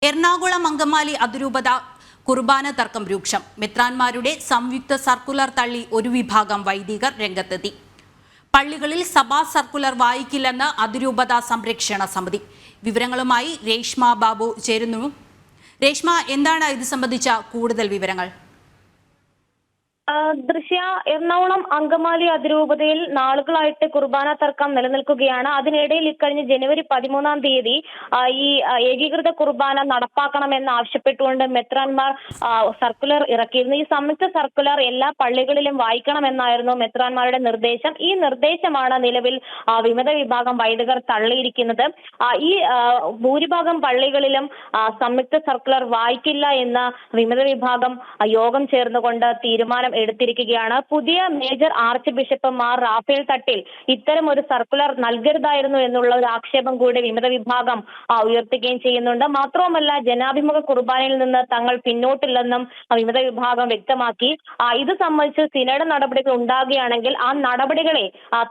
എറണാകുളം അങ്കമാലി അതിരൂപത കുർബാന തർക്കം രൂക്ഷം. മെത്രാന്മാരുടെ സംയുക്ത സർക്കുലർ തള്ളി ഒരു വിഭാഗം വൈദികർ രംഗത്തെത്തി. പള്ളികളിൽ സഭാ സർക്കുലർ വായിക്കില്ലെന്ന് അതിരൂപത സംരക്ഷണ സമിതി. വിവരങ്ങളുമായി രേഷ്മ ബാബു ചേരുന്നു. രേഷ്മ, എന്താണ് ഇത് സംബന്ധിച്ച കൂടുതൽ വിവരങ്ങൾ? ദൃശ്യ, എറണാകുളം അങ്കമാലി അതിരൂപതയിൽ നാളുകളായിട്ട് കുർബാന തർക്കം നിലനിൽക്കുകയാണ്. അതിനിടയിൽ ഇക്കഴിഞ്ഞ ജനുവരി 13-ാം തീയതി ഈ ഏകീകൃത കുർബാന നടപ്പാക്കണമെന്ന് ആവശ്യപ്പെട്ടുകൊണ്ട് മെത്രാൻമാർ സർക്കുലർ ഇറക്കിയിരുന്നു. ഈ സംയുക്ത സർക്കുലർ എല്ലാ പള്ളികളിലും വായിക്കണമെന്നായിരുന്നു മെത്രാൻമാരുടെ നിർദ്ദേശം. ഈ നിർദ്ദേശമാണ് നിലവിൽ വിമത വിഭാഗം വൈദികർ തള്ളിയിരിക്കുന്നത്. ഈ ഭൂരിഭാഗം പള്ളികളിലും സംയുക്ത സർക്കുലർ വായിക്കില്ല എന്ന വിമത വിഭാഗം യോഗം ചേർന്നുകൊണ്ട് തീരുമാനം എടുത്തിരിക്കുകയാണ്. പുതിയ major archbishop Mar Raphael Thattil ഇത്തരം ഒരു സർക്കുലർ നൽകരുതായിരുന്നു എന്നുള്ള ഒരു ആക്ഷേപം കൂടി വിമത വിഭാഗം ഉയർത്തുകയും ചെയ്യുന്നുണ്ട്. മാത്രവുമല്ല, ജനാഭിമുഖ കുർബാനയിൽ നിന്ന് തങ്ങൾ പിന്നോട്ടില്ലെന്നും വിമത വിഭാഗം വ്യക്തമാക്കി. ഇത് സംബന്ധിച്ച് സിനഡ് നടപടികൾ ഉണ്ടാകുകയാണെങ്കിൽ ആ നടപടികളെ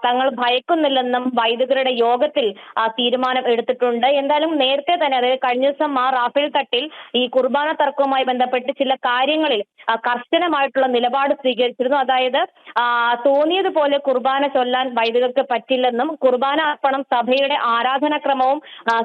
തങ്ങൾ ഭയക്കുന്നില്ലെന്നും വൈദികരുടെ യോഗത്തിൽ തീരുമാനം എടുത്തിട്ടുണ്ട്. എന്തായാലും നേരത്തെ തന്നെ, അതായത് കഴിഞ്ഞ ദിവസം മാർ റാഫേൽ തട്ടിൽ ഈ കുർബാന തർക്കവുമായി ബന്ധപ്പെട്ട് ചില കാര്യങ്ങളിൽ കർശനമായിട്ടുള്ള നിലപാട് സ്വീകരിച്ചിരുന്നു. അതായത് തോന്നിയതുപോലെ കുർബാന ചൊല്ലാൻ വൈദികർക്ക് പറ്റില്ലെന്നും കുർബാന അർപ്പണം സഭയുടെ ആരാധനാക്രമവും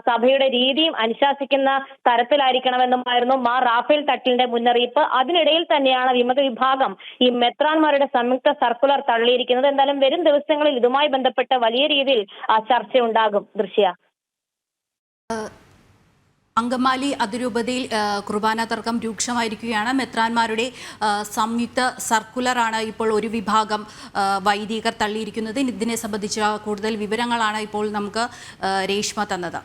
സഭയുടെ രീതിയും അനുശാസിക്കുന്ന തരത്തിലായിരിക്കണമെന്നുമായിരുന്നു മാർ റാഫേൽ തട്ടിലിന്റെ മുന്നറിയിപ്പ്. അതിനിടയിൽ തന്നെയാണ് വിമത വിഭാഗം ഈ മെത്രാൻമാരുടെ സംയുക്ത സർക്കുലർ തള്ളിയിരിക്കുന്നത്. എന്തായാലും വരും ദിവസങ്ങളിൽ ഇതുമായി ബന്ധപ്പെട്ട് വലിയ രീതിയിൽ ചർച്ചയുണ്ടാകും. ദൃശ്യ, അങ്കമാലി അതിരൂപതയിൽ കുർബാന തർക്കം രൂക്ഷമായിരിക്കുകയാണ്. മെത്രാന്മാരുടെ സംയുക്ത സർക്കുലറാണ് ഇപ്പോൾ ഒരു വിഭാഗം വൈദികർ തള്ളിയിരിക്കുന്നത്. ഇതിനെ സംബന്ധിച്ച കൂടുതൽ വിവരങ്ങളാണ് ഇപ്പോൾ നമുക്ക് രേഷ്മ തന്നത്.